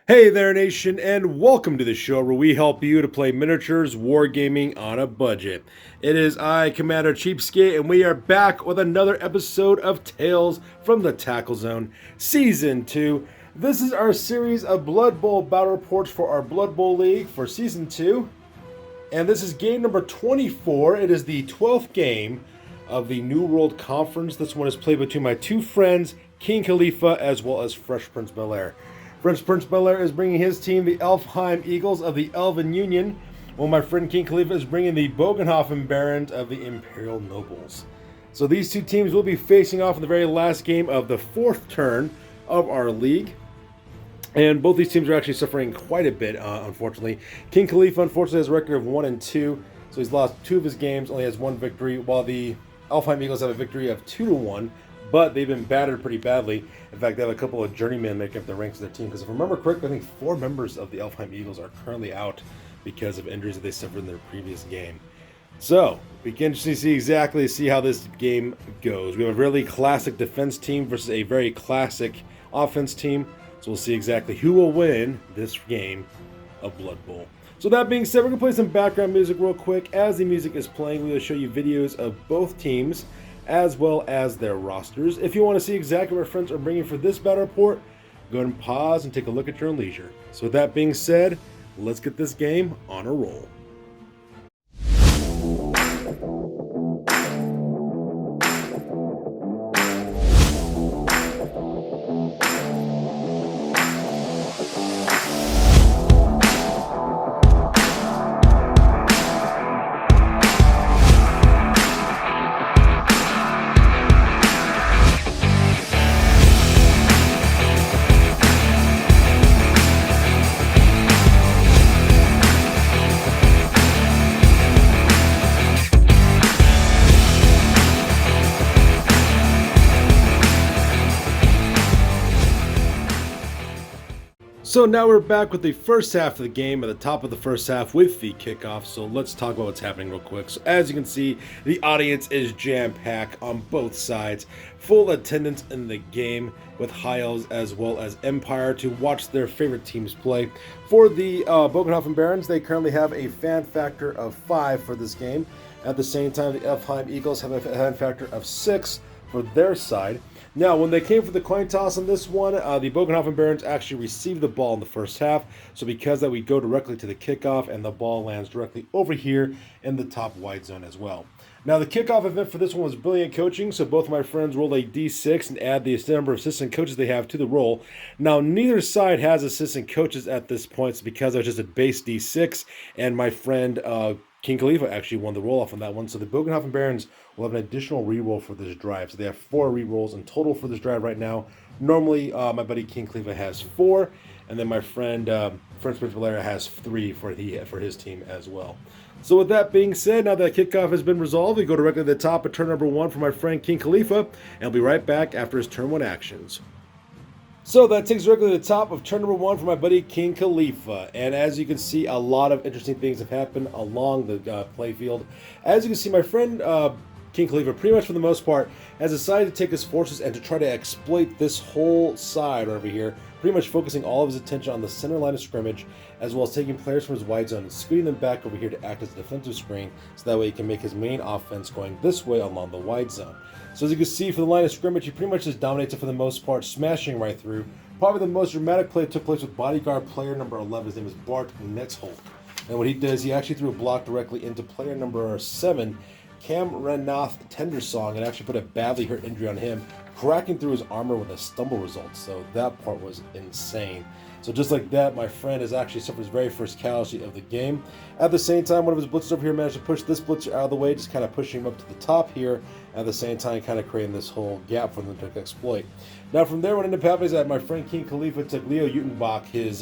Hey there, nation, and welcome to the show where we help you to play miniatures wargaming on a budget. It is I, Commander Cheapskate, and we are back with another episode of Tales from the Tackle Zone, Season 2. This is our series of Blood Bowl battle reports for our Blood Bowl League for Season 2, and this is game number 24. It is the 12th game of the New World Conference. This one is played between my two friends, King Khalifa, as well as Fresh Prince Bel-Air. Fresh Prince Bel-Air is bringing his team, the Elfheim Eagles of the Elven Union, while my friend King Khalifa is bringing the Bogenhafen Barons of the Imperial Nobles. So these two teams will be facing off in the very last game of the fourth turn of our league. And both these teams are actually suffering quite a bit, unfortunately. King Khalifa, unfortunately, has a record of 1-2, so he's lost two of his games, only has one victory, while the Elfheim Eagles have a victory of 2-1, but they've been battered pretty badly. In fact, they have a couple of journeymen making up the ranks of their team, because if I remember correctly, I think 4 members of the Elfheim Eagles are currently out because of injuries that they suffered in their previous game. So, we can see how this game goes. We have a really classic defense team versus a very classic offense team. So we'll see exactly who will win this game of Blood Bowl. So that being said, we're going to play some background music real quick. As the music is playing, we will show you videos of both teams as well as their rosters. If you want to see exactly what our friends are bringing for this battle report, go ahead and pause and take a look at your own leisure. So with that being said, let's get this game on a roll. So now we're back with the first half of the game, at the top of the first half with the kickoff. So let's talk about what's happening real quick. So as you can see, the audience is jam-packed on both sides. Full attendance in the game with High Elves as well as Empire to watch their favorite teams play. For the Bogenhafen Barons, they currently have a fan factor of 5 for this game. At the same time, the Elfheim Eagles have a fan factor of 6 for their side. Now, when they came for the coin toss on this one, the Bogenhafen Barons actually received the ball in the first half. So because that, we go directly to the kickoff, and the ball lands directly over here in the top wide zone as well. Now, the kickoff event for this one was brilliant coaching. So both of my friends rolled a D6 and add the number of assistant coaches they have to the roll. Now, neither side has assistant coaches at this point, so because I was just a base D6, and my friend King Khalifa actually won the roll-off on that one. So the Bogenhafen Barons will have an additional reroll for this drive. So they have 4 rerolls in total for this drive right now. Normally, my buddy King Khalifa has 4, and then my friend Prince Bel-Air has 3 for his team as well. So with that being said, now that kickoff has been resolved, we go directly to the top of turn number 1 for my friend King Khalifa, and I'll be right back after his turn 1 actions. So that takes directly to the top of turn number 1 for my buddy King Khalifa. And as you can see, a lot of interesting things have happened along the playfield. As you can see, my friend King Khalifa, pretty much for the most part, has decided to take his forces and to try to exploit this whole side over here, pretty much focusing all of his attention on the center line of scrimmage, as well as taking players from his wide zone and scooting them back over here to act as a defensive screen, so that way he can make his main offense going this way along the wide zone. So as you can see, for the line of scrimmage, he pretty much just dominates it for the most part, smashing right through. Probably the most dramatic play took place with bodyguard player number 11. His name is Bart Netzholt. And what he does, he actually threw a block directly into player number 7, Cam Renath Tendersong, and actually put a badly hurt injury on him, cracking through his armor with a stumble result. So that part was insane. So just like that, my friend has actually suffered his very first casualty of the game. At the same time, one of his blitzers over here managed to push this blitzer out of the way, just kind of pushing him up to the top here. At the same time, kind of creating this whole gap for them to exploit. Now from there, what ended up happening is that my friend King Khalifa took Leo Utenbach, his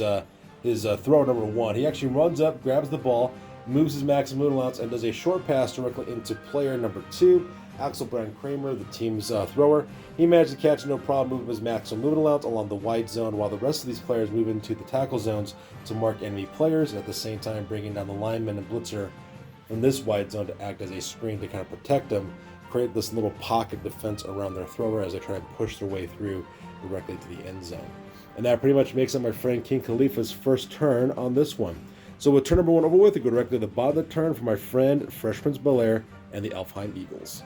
thrower number 1. He actually runs up, grabs the ball, moves his maximum allowance, and does a short pass directly into player number 2, Axel Brand Kramer, the team's thrower. He managed to catch no problem, moving his maximum movement allowance along the wide zone, while the rest of these players move into the tackle zones to mark enemy players, at the same time bringing down the lineman and blitzer from this wide zone to act as a screen to kind of protect them, create this little pocket defense around their thrower as they try to push their way through directly to the end zone. And that pretty much makes up my friend King Khalifa's first turn on this one. So with turn number 1 over with, we go directly to the bottom of the turn for my friend Fresh Prince Bel-Air and the Elfheim Eagles.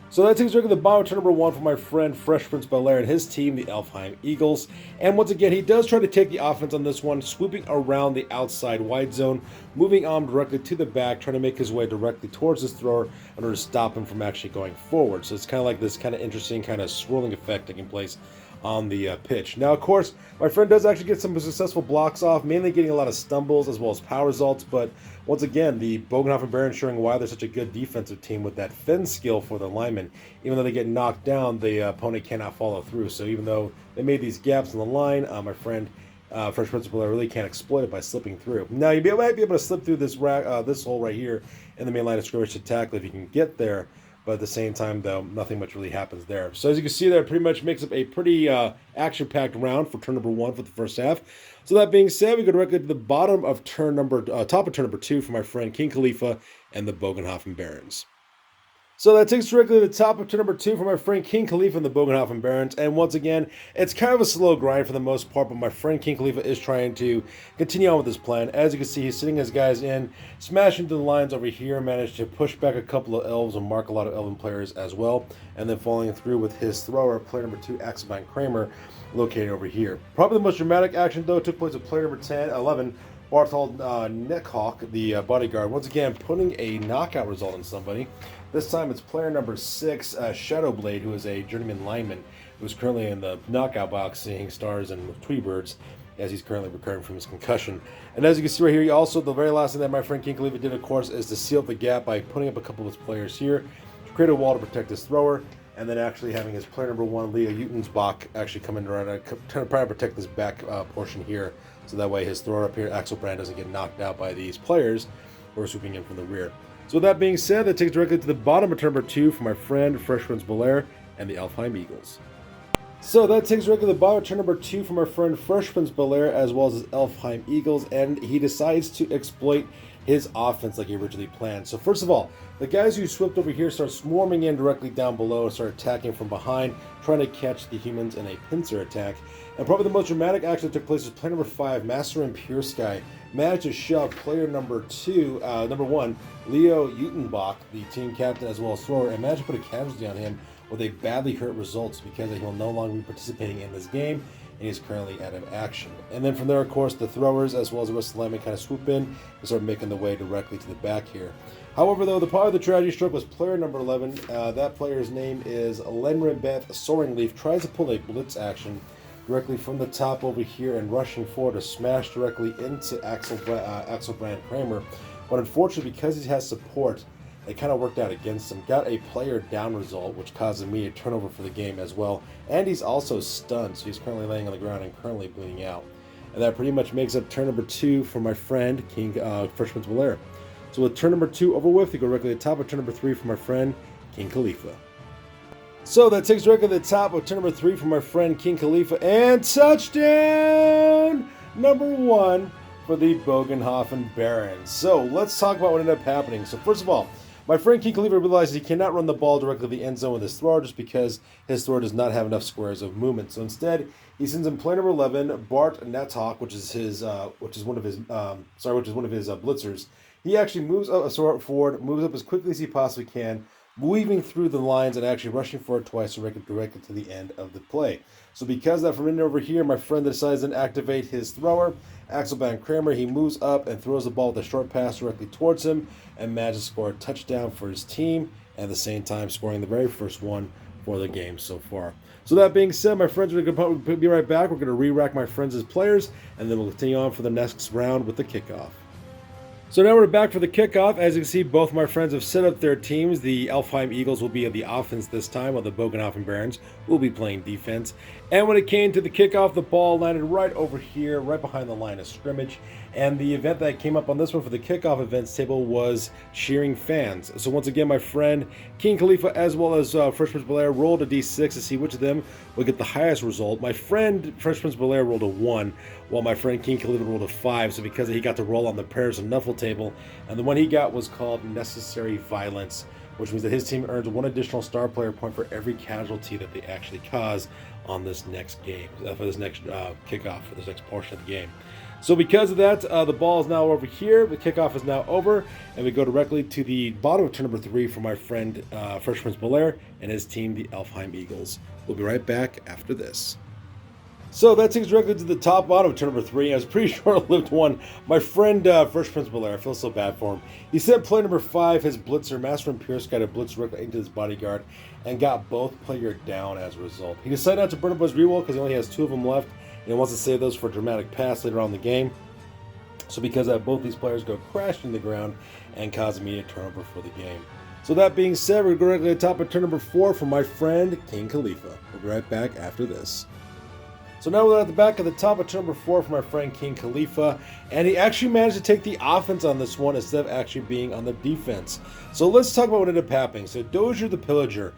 So that takes us to the bottom of turn number 1 for my friend Fresh Prince Bel-Air and his team, the Elfheim Eagles. And once again, he does try to take the offense on this one, swooping around the outside wide zone, moving on directly to the back, trying to make his way directly towards his thrower in order to stop him from actually going forward. So it's kind of like this kind of interesting kind of swirling effect taking place on the pitch. Now, of course, my friend does actually get some successful blocks off, mainly getting a lot of stumbles as well as power results, but once again, the Bogenhafen Barons showing why they're such a good defensive team with that fend skill for the linemen. Even though they get knocked down, the opponent cannot follow through. So even though they made these gaps in the line, my friend Fresh Prince Bel-Air really can't exploit it by slipping through. Now, you might be able to slip through this this hole right here in the main line of scrimmage to tackle if you can get there. But at the same time, though, nothing much really happens there. So as you can see there, it pretty much makes up a pretty action-packed round for turn number 1 for the first half. So that being said, we go directly to the bottom of top of turn number 2 for my friend King Khalifa and the Bogenhafen Barons. So that takes us directly to the top of turn number 2 for my friend King Khalifa and the Bogenhafen Barons. And once again, it's kind of a slow grind for the most part, but my friend King Khalifa is trying to continue on with his plan. As you can see, he's sitting his guys in, smashing into the lines over here, managed to push back a couple of elves and mark a lot of elven players as well, and then following through with his thrower, player number 2, Axelbein Kramer, located over here. Probably the most dramatic action, though, took place with player number 11, Barthold Neckhawk, the bodyguard, once again putting a knockout result on somebody. This time it's player number 6, Shadowblade, who is a journeyman lineman who's currently in the knockout box seeing stars and Tweebirds as he's currently recovering from his concussion. And as you can see right here, also the very last thing that my friend King Khalifa did, of course, is to seal up the gap by putting up a couple of his players here to create a wall to protect his thrower, and then actually having his player number 1, Leo Utensbach, actually come in around and try to protect this back portion here, so that way his thrower up here, Axel Brand, doesn't get knocked out by these players who are swooping in from the rear. So with that being said, that takes directly to the bottom of turn number 2 for my friend Fresh Prince Bel-Air and the Elfheim Eagles. So that takes directly to the bottom of turn number 2 for my friend Fresh Prince Bel-Air as well as his Elfheim Eagles, and he decides to exploit his offense like he originally planned. So first of all, the guys who swept over here start swarming in directly down below and start attacking from behind, trying to catch the humans in a pincer attack. And probably the most dramatic action that took place was player number 5, Master and Pure Sky, managed to shove player number 1, Leo Utenbach, the team captain as well as thrower, and managed to put a casualty on him with a badly hurt results because he will no longer be participating in this game and he's currently out of action. And then from there, of course, the throwers as well as the rest of the linemen kind of swoop in and start making the way directly to the back here. However, though, the part of the tragedy struck was player number 11. That player's name is Lenribeth Soaringleaf. Tries to pull a blitz action directly from the top over here and rushing forward to smash directly into Axelbrand Kramer. But unfortunately, because he has support, it kind of worked out against him. Got a player down result, which caused me a turnover for the game as well. And he's also stunned, so he's currently laying on the ground and currently bleeding out. And that pretty much makes up turn number 2 for my friend, King Fresh Prince Bel-Air. So with turn number 2 over with, we go directly to the top of turn number 3 for my friend, King Khalifa. So that takes directly to the top of turn number 3 for my friend, King Khalifa. And touchdown number 1 for the Bogenhafen Barons. So let's talk about what ended up happening. So first of all, my friend King Khalifa realizes he cannot run the ball directly to the end zone with his thrower just because his thrower does not have enough squares of movement. So instead, he sends in player number 11, Bart Nathawk, which is one of his blitzers. He actually moves up forward, moves up as quickly as he possibly can, weaving through the lines and actually rushing forward twice to make it directly to the end of the play. So because of that, from in over here, my friend decides to activate his thrower, Axelbein Kramer. He moves up and throws the ball with a short pass directly towards him and manages to score a touchdown for his team, and at the same time scoring the very first one for the game so far. So that being said, my friends, we're going to be right back. We're going to re-rack my friends as players, and then we'll continue on for the next round with the kickoff. So now we're back for the kickoff. As you can see, both my friends have set up their teams. The Elfheim Eagles will be at the offense this time, while the Bogenhafen Barons will be playing defense. And when it came to the kickoff, the ball landed right over here, right behind the line of scrimmage. And the event that came up on this one for the kickoff events table was cheering fans. So once again, my friend King Khalifa as well as Fresh Prince Bel-Air rolled a d6 to see which of them would get the highest result. My friend Fresh Prince Bel-Air rolled a 1, while my friend King Khalifa rolled a 5. So because he got to roll on the prayers and Nuffle table, and the one he got was called Necessary Violence which means that his team earns 1 additional star player point for every casualty that they actually cause on this next game, for this next kickoff, for this next portion of the game. So because of that, the ball is now over here. The kickoff is now over, and we go directly to the bottom of turn number 3 for my friend Fresh Prince Belair and his team, the Elfheim Eagles. We'll be right back after this. So that takes directly to the top bottom of turn number 3. It was a pretty short-lived one. My friend Fresh Prince Belair, I feel so bad for him. He sent player number 5, his blitzer, Master Imperial Sky, to blitz directly into his bodyguard and got both player down as a result. He decided not to burn up his reroll because he only has 2 of them left. And wants to save those for a dramatic pass later on in the game. So because of that, both these players go crashing to the ground and cause immediate turnover for the game. So that being said, we're directly at the top of turn number 4 for my friend King Khalifa. We'll be right back after this. So now we're at the back of the top of turn number 4 for my friend King Khalifa, and he actually managed to take the offense on this one instead of actually being on the defense. So let's talk about what ended up happening. So Dozier the Pillager,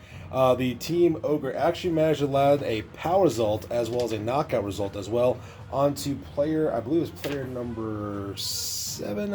the team Ogre, actually managed to land a power result as well as a knockout result as well onto player, I believe it was player number 7,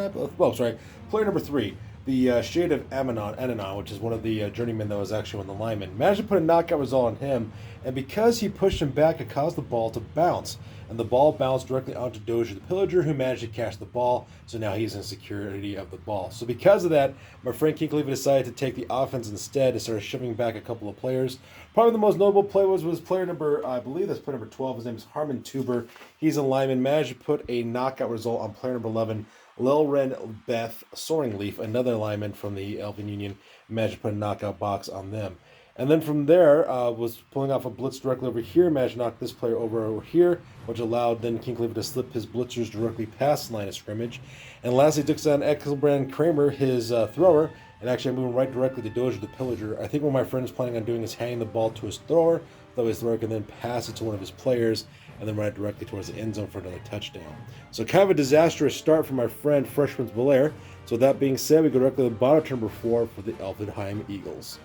player number 3. The Shade of Ananon, which is one of the journeymen that was actually one of the linemen, managed to put a knockout result on him, and because he pushed him back, it caused the ball to bounce, and the ball bounced directly onto Dozier the Pillager, who managed to catch the ball, so now he's in security of the ball. So because of that, my friend King Khalifa decided to take the offense instead and started shoving back a couple of players. Probably the most notable play was player number, I believe that's player number 12, his name is Harmon Tuber. He's a lineman, managed to put a knockout result on player number 11, Lilren Beth Soaring Leaf, another lineman from the Elven Union, managed to put a knockout box on them. And then from there, was pulling off a blitz directly over here, managed to knock this player over here, which allowed then King Khalifa to slip his blitzers directly past the line of scrimmage. And lastly, took down Exelbrand Kramer, his thrower, and actually moving right directly to Dozier the Pillager. I think what my friend is planning on doing is handing the ball to his thrower, so his thrower can then pass it to one of his players, and then run it directly towards the end zone for another touchdown. So kind of a disastrous start for my friend Fresh Prince Belair. So that being said, we go directly to the bottom of turn number 4 for the Elfheim Eagles.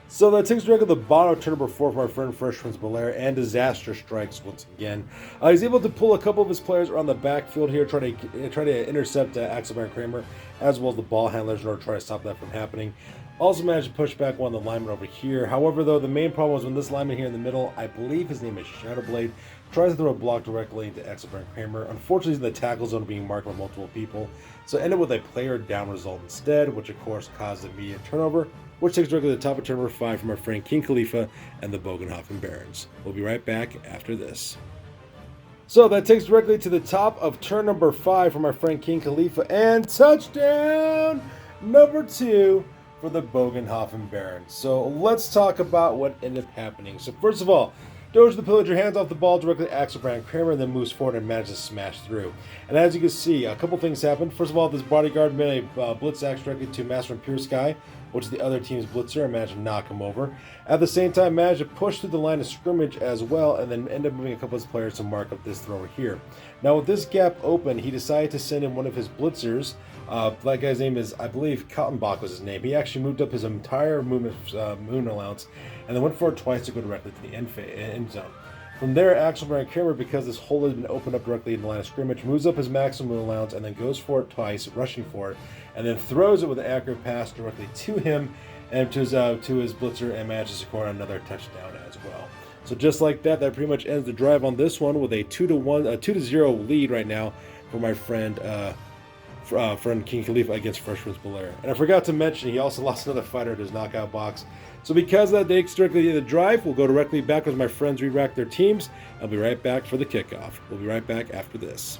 So that takes directly to the bottom of turn number 4 for my friend Fresh Prince Belair, and disaster strikes once again. He's able to pull a couple of his players around the backfield here, try to intercept Axel Baron Kramer, as well as the ball handlers in order to try to stop that from happening. Also managed to push back one of the linemen over here. However, though, the main problem was when this lineman here in the middle, I believe his name is Shadowblade, tries to throw a block directly into Axel Baron Kramer. Unfortunately, he's in the tackle zone being marked by multiple people, so ended with a player down result instead, which of course caused immediate turnover, which takes directly to the top of turn number 5 from our friend King Khalifa and the Bogenhafen Barons. We'll be right back after this. So that takes directly to the top of turn number 5 from our friend King Khalifa, and touchdown number 2 for the Bogenhafen Barons. So let's talk about what ended up happening. So first of all, Dozier the Pillager hands off the ball directly to Axel Baron Kramer, and then moves forward and manages to smash through. And as you can see, a couple things happened. First of all, this bodyguard made a blitz axe directly to Master Imperial Sky, which is the other team's blitzer, and managed to knock him over. At the same time, managed to push through the line of scrimmage as well, and then end up moving a couple of his players to mark up this thrower here. Now with this gap open, he decided to send in one of his blitzers. That guy's name is, I believe, Kaltenbach was his name. He actually moved up his entire moon allowance, and then went for it twice to go directly to the end zone. From there, Axel Baron Kramer, because this hole has been opened up directly in the line of scrimmage, moves up his maximum allowance and then goes for it twice, rushing for it, and then throws it with an accurate pass directly to him and to his blitzer, and manages to score another touchdown as well. So just like that, that pretty much ends the drive on this one with a 2-0 lead right now for my friend King Khalifa against Fresh Prince Belair. And I forgot to mention, he also lost another fighter at his knockout box. So because of that, they strictly the drive, we'll go directly back as my friends re-rack their teams. I'll be right back for the kickoff. We'll be right back after this.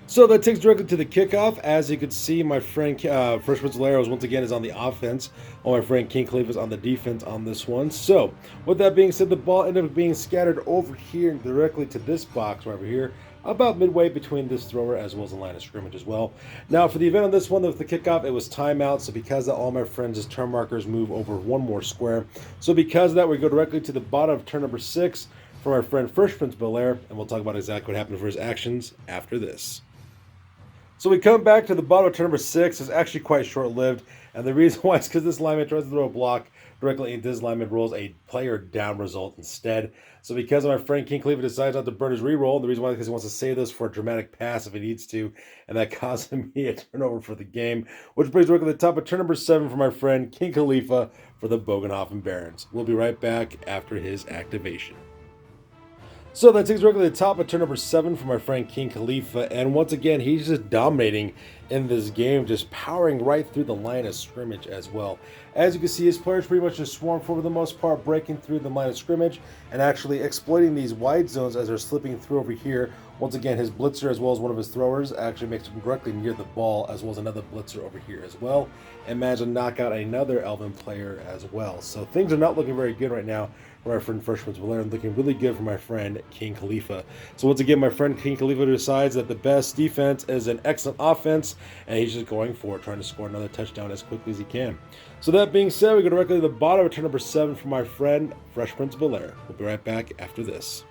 So that takes directly to the kickoff. As you can see, my friend Fresh Prince Belair once again is on the offense, while my friend King Khalifa is on the defense on this one. So with that being said, the ball ended up being scattered over here directly to this box right over here, about midway between this thrower as well as the line of scrimmage as well. Now for the event on this one, with the kickoff, it was timeout, so because of that, all my friends' turn markers move over one more square. So because of that, we go directly to the bottom of turn number 6 for our friend Fresh Prince Belair, and we'll talk about exactly what happened for his actions after this. So we come back to the bottom of turn number 6. It's actually quite short-lived, and the reason why is because this lineman tries to throw a block directly into his lineman, rolls a player down result instead. So because my friend King Khalifa decides not to burn his reroll, the reason why is because he wants to save this for a dramatic pass if he needs to, and that caused him a turnover for the game, which brings directly to the top of turn number 7 for my friend King Khalifa for the Bogenhafen Barons. We'll be right back after his activation. So that takes directly to the top of turn number 7 for my friend King Khalifa, and once again, he's just dominating in this game, just powering right through the line of scrimmage as well. As you can see, his players pretty much just swarm for the most part, breaking through the line of scrimmage and actually exploiting these wide zones as they're slipping through over here. Once again, his blitzer as well as one of his throwers actually makes him directly near the ball, as well as another blitzer over here as well, and managed to knock out another Elven player as well. So things are not looking very good right now for my friend Freshman's Valerian, looking really good for my friend King Khalifa. So once again, my friend King Khalifa decides that the best defense is an excellent offense, and he's just going for it, trying to score another touchdown as quickly as he can. So that being said, we go directly to the bottom of turn number 7 for my friend Fresh Prince Valera. We'll be right back after this.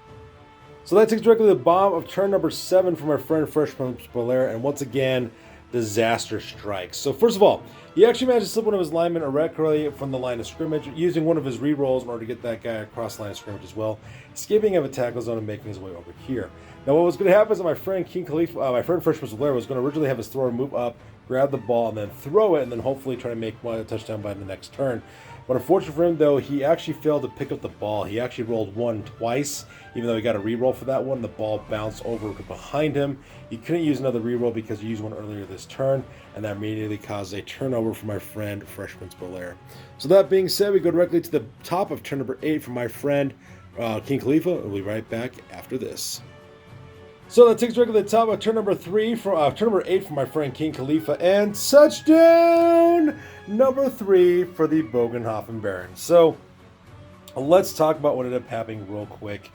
So that takes directly to the bottom of turn number 7 for my friend Fresh Prince Valera, and once again, disaster strikes. So first of all, he actually managed to slip one of his linemen directly from the line of scrimmage, using one of his re-rolls in order to get that guy across the line of scrimmage as well, escaping out of a tackle zone and making his way over here. Now what was going to happen is that my friend King Khalifa, my friend Fresh Prince Valera, was going to originally have his thrower move up, grab the ball, and then throw it, and then hopefully try to make a touchdown by the next turn. But unfortunately for him, though, he actually failed to pick up the ball. He actually rolled one twice, even though he got a re-roll for that one. The ball bounced over behind him. He couldn't use another re-roll because he used one earlier this turn, and that immediately caused a turnover for my friend Fresh Prince Belair. So that being said, we go directly to the top of turn number 8 for my friend King Khalifa. We'll be right back after this. So that takes directly to the top of turn number 8 for my friend King Khalifa, and touchdown number 3 for the Bogenhafen Barons. So let's talk about what ended up happening real quick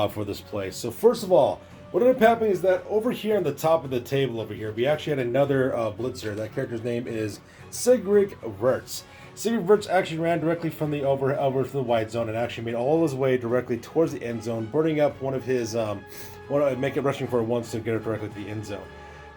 for this play. So first of all, what ended up happening is that over here on the top of the table over here, we actually had another blitzer. That character's name is Sigrid Wirtz. Sigrid Wirtz actually ran directly from the over to the wide zone and actually made all his way directly towards the end zone, burning up one of his make it rushing for once to get it directly to the end zone.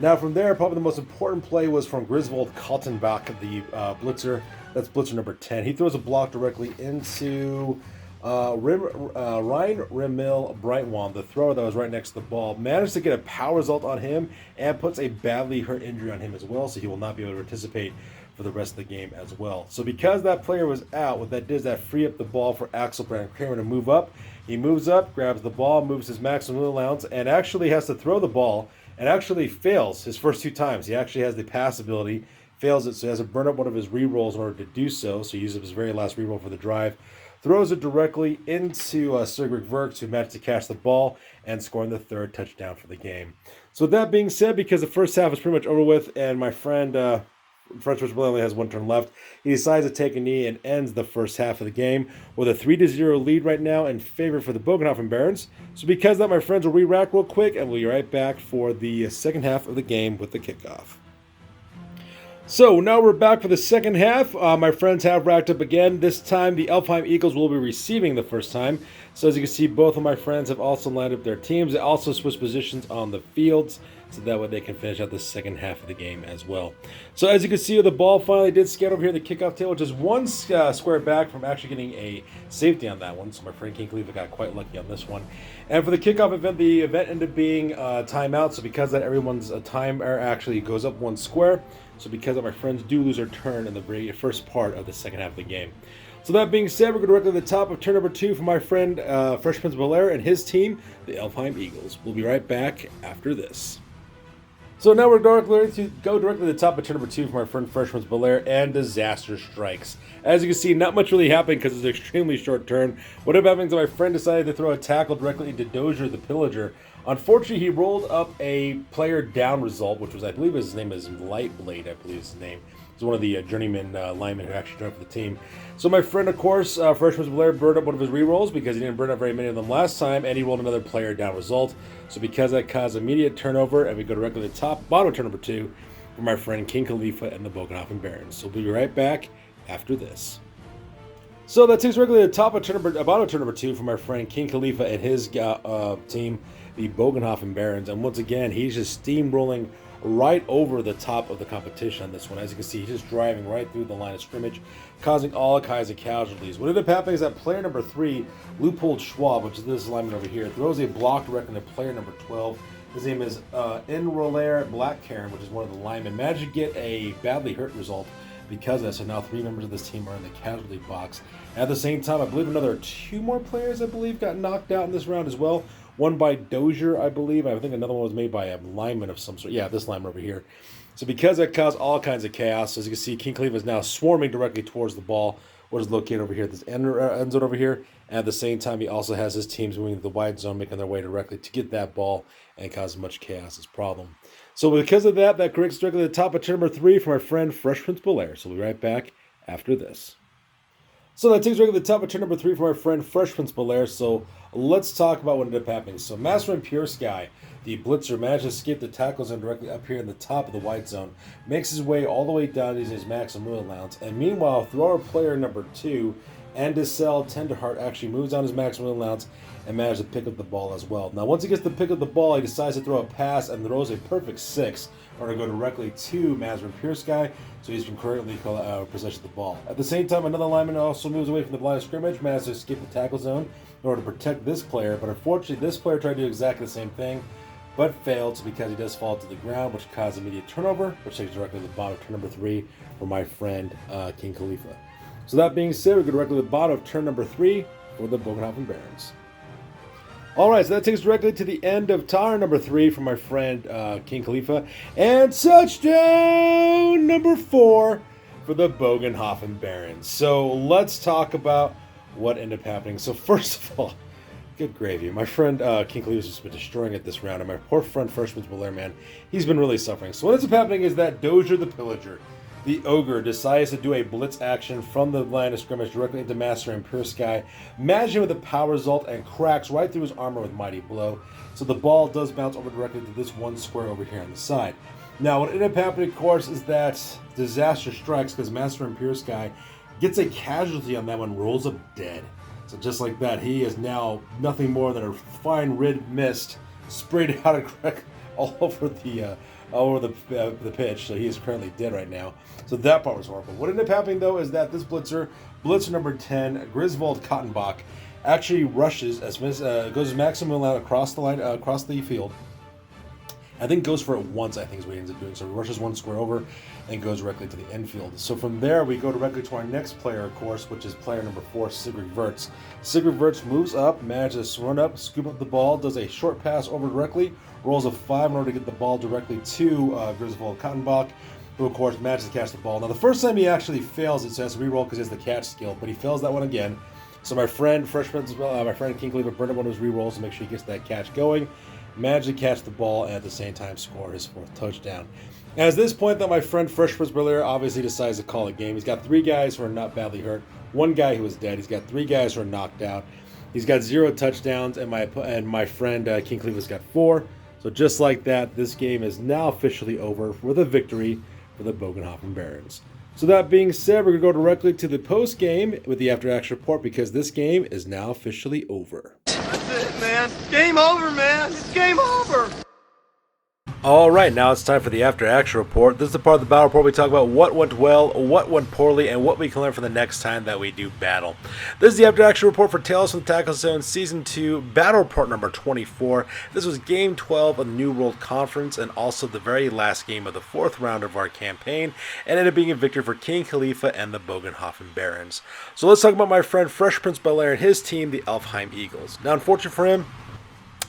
Now from there, probably the most important play was from Griswold Kaltenbach, the blitzer. That's blitzer number 10. He throws a block directly into Ryan Remil Brightwand, the thrower that was right next to the ball. Managed to get a power result on him and puts a badly hurt injury on him as well, so he will not be able to participate for the rest of the game as well. So because that player was out, what that did is that free up the ball for Axel Brand Kramer to move up. He moves up, grabs the ball, moves his maximum allowance, and actually has to throw the ball, and actually fails his first 2 times. He actually has the pass ability, fails it, so he has to burn up one of his re-rolls in order to do so. So he uses his very last re-roll for the drive, throws it directly into Sigrid Wirtz, who managed to catch the ball and scoring the 3rd touchdown for the game. So with that being said, because the first half is pretty much over with, and my friend French only has 1 turn left, he decides to take a knee and ends the first half of the game with a 3-0 lead right now in favor for the Bogenhafen Barons. So because of that, my friends, will re-rack real quick, and we'll be right back for the second half of the game with the kickoff. So now we're back for the second half. My friends have racked up again. This time the Elfheim Eagles will be receiving the first time. So as you can see, both of my friends have also lined up their teams. They also switch positions on the fields, so that way they can finish out the second half of the game as well. So as you can see, the ball finally did skate over here at the kickoff table, just 1 square back from actually getting a safety on that one. So my friend King Khalifa got quite lucky on this one. And for the kickoff event, the event ended up being timeout. So because that, everyone's timer actually goes up 1 square. So because of my friends do lose their turn in the very first part of the second half of the game. So that being said, we're going directly to the top of turn number 2 for my friend Fresh Prince Valera and his team, the Elfheim Eagles. We'll be right back after this. So now we're go directly to the top of turn number 2 for my friend Fresh Prince Belair, and disaster strikes. As you can see, not much really happened because it's an extremely short turn. What ended up happening is my friend decided to throw a tackle directly into Dozier the Pillager. Unfortunately, he rolled up a player down result, which was, I believe his name is Lightblade, I believe his name. He's one of the journeyman linemen who actually joined for the team. So my friend, of course, Fresh Prince Blair, burned up one of his re-rolls because he didn't burn up very many of them last time, and he rolled another player down result. So because that caused immediate turnover, and we go directly to the bottom of turn number 2 for my friend King Khalifa and the Bogenhafen Barons. So we'll be right back after this. So that takes regularly to the bottom of turn number 2 for my friend King Khalifa and his team. the Bogenhafen Barons. And once again, he's just steamrolling right over the top of the competition on this one. As you can see, he's just driving right through the line of scrimmage, causing all kinds of casualties. What ended up happening is that player number 3, Loophole Schwab, which is this lineman over here, throws a block directly to player number 12. His name is Enrolair Black Karen, which is one of the linemen. Managed to get a badly hurt result because of that. So now 3 members of this team are in the casualty box. At the same time, I believe another 2 more players, got knocked out in this round as well. One by Dozier, I believe. I think another one was made by a lineman of some sort. Yeah, this lineman over here. So because that caused all kinds of chaos, as you can see, King Khalifa is now swarming directly towards the ball, which is located over here at this end zone over here. And at the same time, he also has his teams moving to the wide zone, making their way directly to get that ball and cause as much chaos as problem. So because of that, that corrects directly to the top of turn number 3 for my friend Fresh Prince Belair. So we'll be right back after this. So that takes us right to the top of turn number 3 for my friend Fresh Prince Belair. So let's talk about what ended up happening. So Master and Pure Sky, the blitzer, managed to escape the tackle zone directly up here in the top of the white zone, makes his way all the way down using his maximum allowance. And meanwhile, thrower player number 2, Andisel Tenderheart, actually moves on his maximum allowance and manages to pick up the ball as well. Now, once he gets to pick up the ball, he decides to throw a pass and throws a perfect 6 in order to go directly to Master and Pure Sky, so he's concurrently possession of the ball. At the same time, another lineman also moves away from the line of scrimmage, manages to escape the tackle zone in order to protect this player, but unfortunately, this player tried to do exactly the same thing, but failed because he does fall to the ground, which caused immediate turnover, which takes directly to the bottom of turn number 3 for my friend King Khalifa. So that being said, we go directly to the bottom of turn number 3 for the Bogenhafen Barons. Alright, so that takes us directly to the end of turn number 3 for my friend King Khalifa. And touchdown number 4 for the Bogenhafen Barons. So let's talk about what ended up happening. So first of all, good gravy. My friend King Khalifa's just been destroying it this round, and my poor friend Freshman's Belair, man, he's been really suffering. So what ends up happening is that Dozier the Pillager, the Ogre, decides to do a blitz action from the line of scrimmage directly into Master and Pure Sky, managing with a power result and cracks right through his armor with Mighty Blow. So the ball does bounce over directly to this one square over here on the side. Now, what ended up happening, of course, is that disaster strikes because Master and Pure Sky gets a casualty on that one, rolls up dead. So just like that, he is now nothing more than a fine red mist sprayed out all over the pitch. So he is currently dead right now. So that part was horrible. What ended up happening though is that this blitzer number 10, Griswold Kottenbach, actually rushes goes maximum out across the line, across the field. I think goes for it once, I think is what he ends up doing. So he rushes one square over and goes directly to the infield. So from there, we go directly to our next player, of course, which is player number 4, Sigrid Wirtz. Sigrid Wirtz moves up, manages to run up, scoop up the ball, does a short pass over directly, rolls a 5 in order to get the ball directly to Griswold Kottenbach, who, of course, manages to catch the ball. Now, the first time he actually fails it, so he has to re-roll because he has the catch skill, but he fails that one again. So my friend, my friend King Khalifa burned up one of his re-rolls to make sure he gets that catch going. Managed to catch the ball and at the same time score his 4th touchdown. And at this point, though, my friend Fresh Prince Belair obviously decides to call a game. He's got 3 guys who are not badly hurt, 1 guy who is dead. He's got 3 guys who are knocked out. He's got 0 touchdowns, and my friend King Khalifa's got 4. So just like that, this game is now officially over with a victory for the Bogenhafen Barons. So that being said, we're going to go directly to the post-game with the after-action report because this game is now officially over. That's it, man. Game over, man. It's game over. Alright, now it's time for the after-action report. This is the part of the battle report we talk about what went well, what went poorly, and what we can learn for the next time that we do battle. This is the after-action report for Tales from the Tackle Zone Season 2, Battle Report number 24. This was Game 12 of the New World Conference, and also the very last game of the 4th round of our campaign, and ended up being a victory for King Khalifa and the Bogenhafen Barons. So let's talk about my friend Fresh Prince Belair and his team, the Elfheim Eagles. Now, unfortunately for him,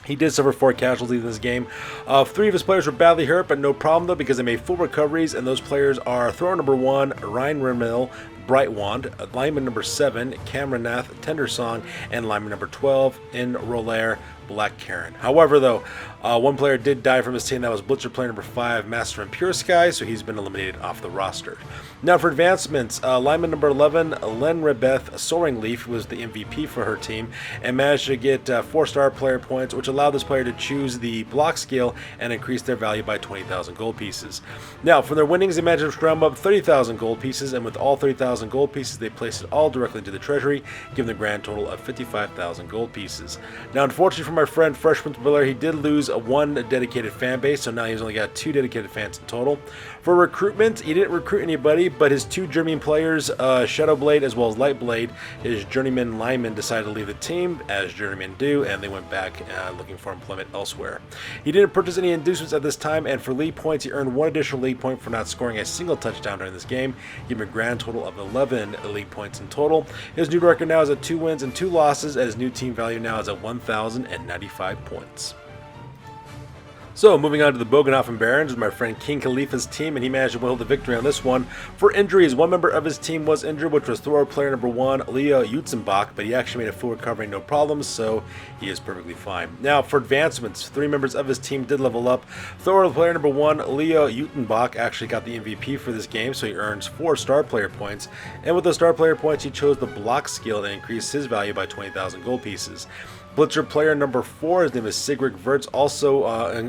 he did suffer 4 casualties in this game. 3 of his players were badly hurt, but no problem though because they made full recoveries, and those players are thrower number 1, Ryan Remil, Brightwand, lineman number 7, Cameranath, Tendersong, and lineman number 12, Enrolair, Black Karen. However, though, 1 player did die from his team. That was Blitzer player number 5, Master and Pure Sky, so he's been eliminated off the roster. Now for advancements, lineman number 11, Len Rebeth Soaring Leaf, was the MVP for her team and managed to get 4-star player points, which allowed this player to choose the block skill and increase their value by 20,000 gold pieces. Now, for their winnings, they managed to scrum up 30,000 gold pieces, and with all 30,000 20,000 gold pieces. They placed it all directly into the treasury, giving the grand total of 55,000 gold pieces. Now, unfortunately for my friend Freshman Miller, he did lose one dedicated fan base, so now he's only got 2 dedicated fans in total. For recruitment, he didn't recruit anybody, but his 2 journeyman players, Shadowblade as well as Lightblade, his journeyman linemen decided to leave the team, as journeymen do, and they went back looking for employment elsewhere. He didn't purchase any inducements at this time, and for league points, he earned 1 additional league point for not scoring a single touchdown during this game, giving him a grand total of 11 league points in total. His new record now is at 2 wins and 2 losses, and his new team value now is at 1,095 points. So, moving on to the Bogenhafen Barons with my friend King Khalifa's team, and he managed to hold the victory on this one. For injuries, one member of his team was injured, which was Thor player number 1, Leo Jutzenbach, but he actually made a full recovery, no problems, so he is perfectly fine. Now, for advancements, 3 members of his team did level up. Thor player number 1, Leo Jutzenbach, actually got the MVP for this game, so he earns 4 star player points, and with the star player points, he chose the block skill and increased his value by 20,000 gold pieces. Blitzer player number 4, his name is Sigrid Verts, also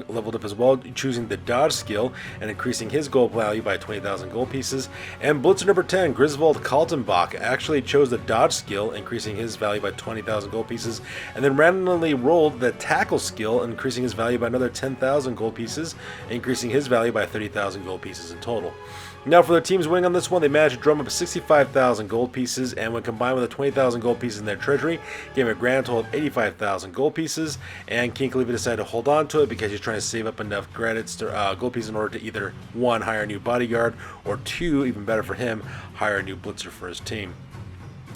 leveled up as well, choosing the dodge skill and increasing his gold value by 20,000 gold pieces. And Blitzer number 10, Griswold Kaltenbach, actually chose the dodge skill, increasing his value by 20,000 gold pieces, and then randomly rolled the tackle skill, increasing his value by another 10,000 gold pieces, increasing his value by 30,000 gold pieces in total. Now, for the team's winning on this one, they managed to drum up 65,000 gold pieces, and when combined with the 20,000 gold pieces in their treasury, gave him a grand total of 85,000 gold pieces. And King Khalifa decided to hold on to it because he's trying to save up enough credits to gold pieces in order to either 1, hire a new bodyguard, or 2, even better for him, hire a new blitzer for his team.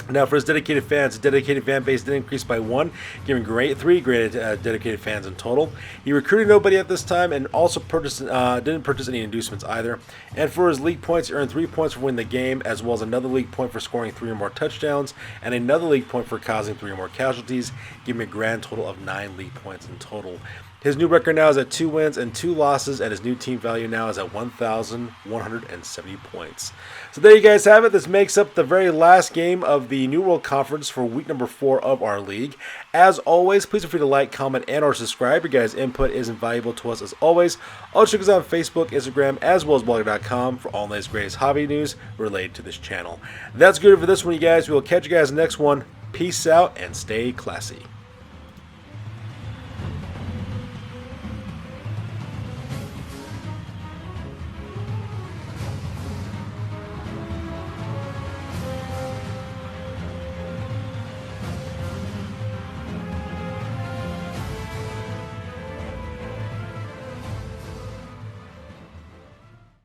Now, for his dedicated fans, the dedicated fan base did increase by 1, giving 3 dedicated fans in total. He recruited nobody at this time, and also didn't purchase any inducements either. And for his league points, he earned 3 points for winning the game, as well as another league point for scoring 3 or more touchdowns, and another league point for causing 3 or more casualties, giving a grand total of 9 league points in total. His new record now is at 2 wins and 2 losses, and his new team value now is at 1,170 points. So there you guys have it. This makes up the very last game of the New World Conference for week number 4 of our league. As always, please feel free to like, comment, and or subscribe. Your guys' input is invaluable to us as always. Also check us out on Facebook, Instagram, as well as blogger.com for all the latest greatest hobby news related to this channel. That's good for this one, you guys. We will catch you guys in the next one. Peace out and stay classy.